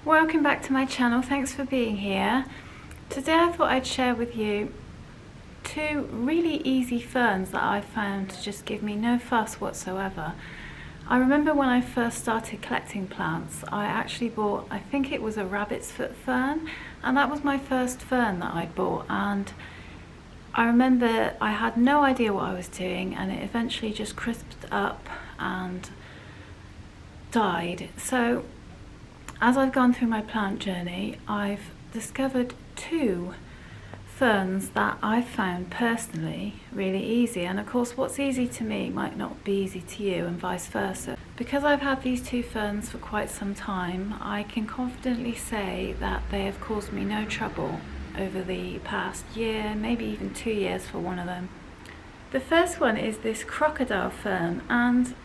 Welcome back to my channel. Thanks for being here. Today I thought I'd share with you two really easy ferns that I found to just give me no fuss whatsoever. I remember when I first started collecting plants, I actually bought, I think it was a rabbit's foot fern, and that was my first fern that I bought. And I remember I had no idea what I was doing, and it eventually just crisped up and died. So as I've gone through my plant journey, I've discovered two ferns that I've found personally really easy, and of course what's easy to me might not be easy to you, and vice versa. Because I've had these two ferns for quite some time, I can confidently say that they have caused me no trouble over the past year, maybe even 2 years for one of them. The first one is this crocodile fern, and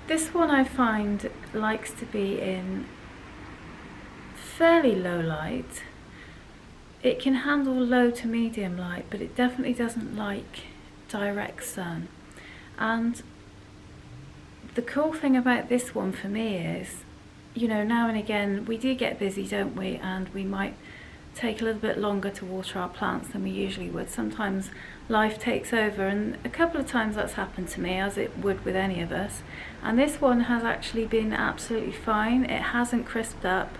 this one I find likes to be in fairly low light. It can handle low to medium light, but it definitely doesn't like direct sun. And the cool thing about this one for me is, you know, now and again we do get busy, don't we? And we might take a little bit longer to water our plants than we usually would. Sometimes life takes over, and a couple of times that's happened to me, as it would with any of us. And this one has actually been absolutely fine. It hasn't crisped up,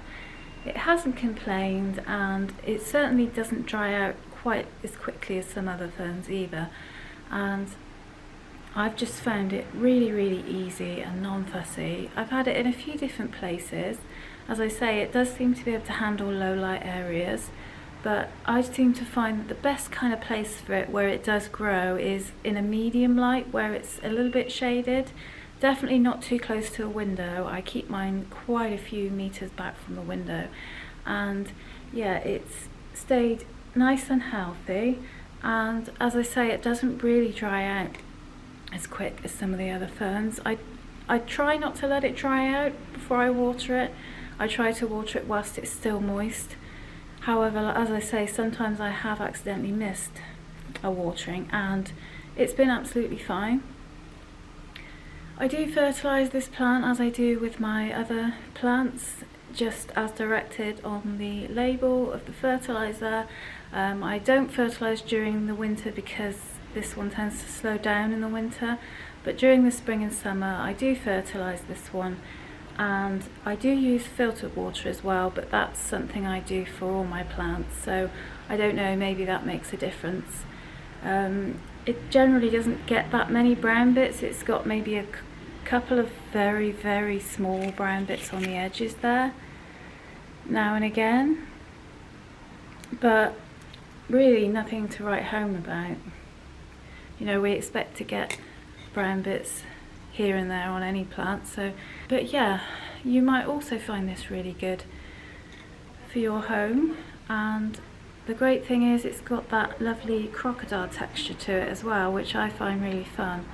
it hasn't complained, and it certainly doesn't dry out quite as quickly as some other ferns either. And I've just found it really easy and non-fussy. I've had it in a few different places. As I say, it does seem to be able to handle low light areas, but I seem to find that the best kind of place for it where it does grow is in a medium light where it's a little bit shaded. Definitely not too close to a window. I keep mine quite a few meters back from the window, and yeah, it's stayed nice and healthy. And as I say, it doesn't really dry out as quick as some of the other ferns. I try not to let it dry out before I water it. I try to water it whilst it's still moist. However, as I say, sometimes I have accidentally missed a watering, and it's been absolutely fine. I do fertilise this plant as I do with my other plants, just as directed on the label of the fertiliser. I don't fertilise during the winter because this one tends to slow down in the winter, but during the spring and summer I do fertilise this one, and I do use filtered water as well, but that's something I do for all my plants, so I don't know, maybe that makes a difference. It generally doesn't get that many brown bits. It's got maybe a couple of very small brown bits on the edges there now and again, but really nothing to write home about. You know, we expect to get brown bits here and there on any plant, so but yeah, you might also find this really good for your home. And the great thing is it's got that lovely crocodile texture to it as well, which I find really fun.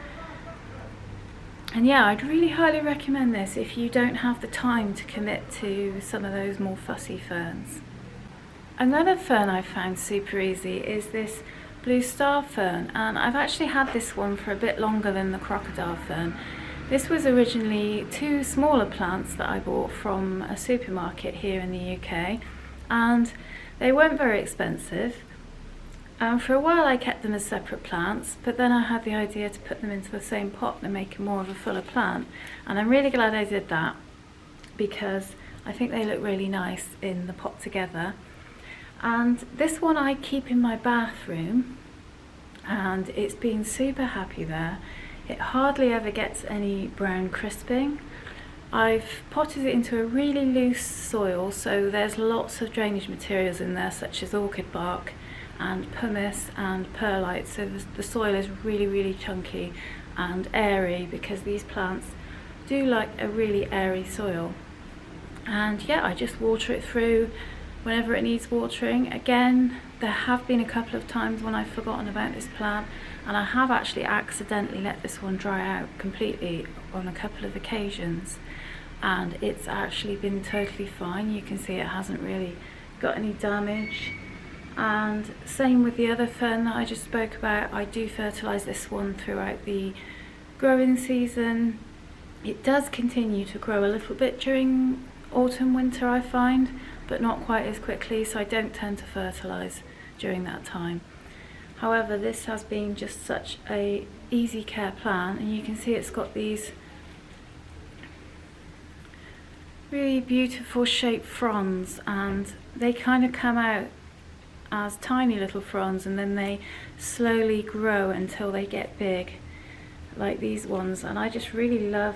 And yeah, I'd really highly recommend this if you don't have the time to commit to some of those more fussy ferns. Another fern I found super easy is this blue star fern, and I've actually had this one for a bit longer than the crocodile fern. This was originally two smaller plants that I bought from a supermarket here in the UK, and they weren't very expensive. For a while I kept them as separate plants, but then I had the idea to put them into the same pot and make them more of a fuller plant, and I'm really glad I did that because I think they look really nice in the pot together. And this one I keep in my bathroom, and it's been super happy there. It hardly ever gets any brown crisping. I've potted it into a really loose soil, so there's lots of drainage materials in there, such as orchid bark and pumice and perlite, so the soil is really chunky and airy because these plants do like a really airy soil. And yeah, I just water it through whenever it needs watering. Again, there have been a couple of times when I've forgotten about this plant, and I have actually accidentally let this one dry out completely on a couple of occasions, and it's actually been totally fine. You can see it hasn't really got any damage. And same with the other fern that I just spoke about. I do fertilise this one throughout the growing season. It does continue to grow a little bit during autumn, winter I find, but not quite as quickly, so I don't tend to fertilise during that time. However, this has been just such a easy care plant, and you can see it's got these really beautiful shaped fronds, and they kind of come out as tiny little fronds and then they slowly grow until they get big like these ones, and I just really love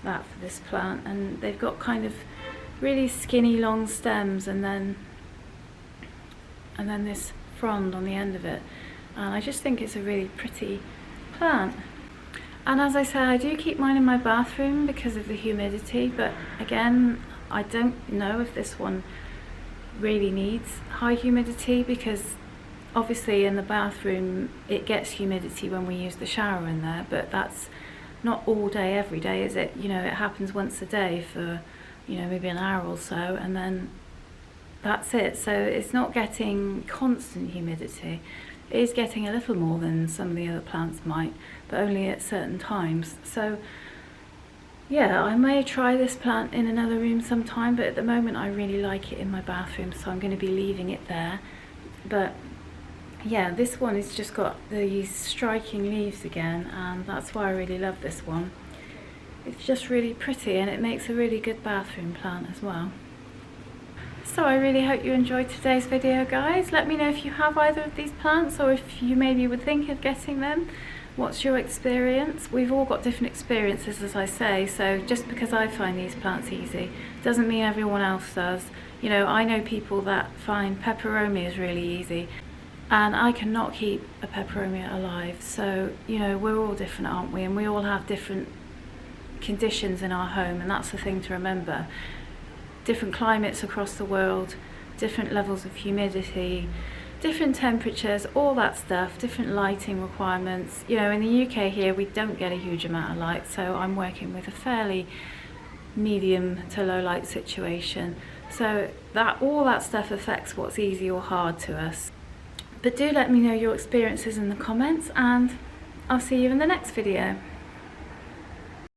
that for this plant. And they've got kind of really skinny long stems and then this frond on the end of it, and I just think it's a really pretty plant. And as I said, I do keep mine in my bathroom because of the humidity, but again, I don't know if this one really needs high humidity, because obviously in the bathroom it gets humidity when we use the shower in there, but that's not all day every day, is it? You know, it happens once a day for, you know, maybe an hour or so, and then that's it. So it's not getting constant humidity. It is getting a little more than some of the other plants might, but only at certain times. So yeah, I may try this plant in another room sometime, but at the moment I really like it in my bathroom, so I'm going to be leaving it there. But yeah, this one has just got these striking leaves again, and that's why I really love this one. It's just really pretty, and it makes a really good bathroom plant as well. So I really hope you enjoyed today's video, guys. Let me know if you have either of these plants, or if you maybe would think of getting them. What's your experience? We've all got different experiences, as I say, so just because I find these plants easy doesn't mean everyone else does. You know, I know people that find peperomia really easy, and I cannot keep a peperomia alive. So, you know, we're all different, aren't we? And we all have different conditions in our home, and that's the thing to remember. Different climates across the world, different levels of humidity, different temperatures, all that stuff, different lighting requirements. You know, in the UK here we don't get a huge amount of light, so I'm working with a fairly medium to low light situation. So that all that stuff affects what's easy or hard to us. But do let me know your experiences in the comments, and I'll see you in the next video.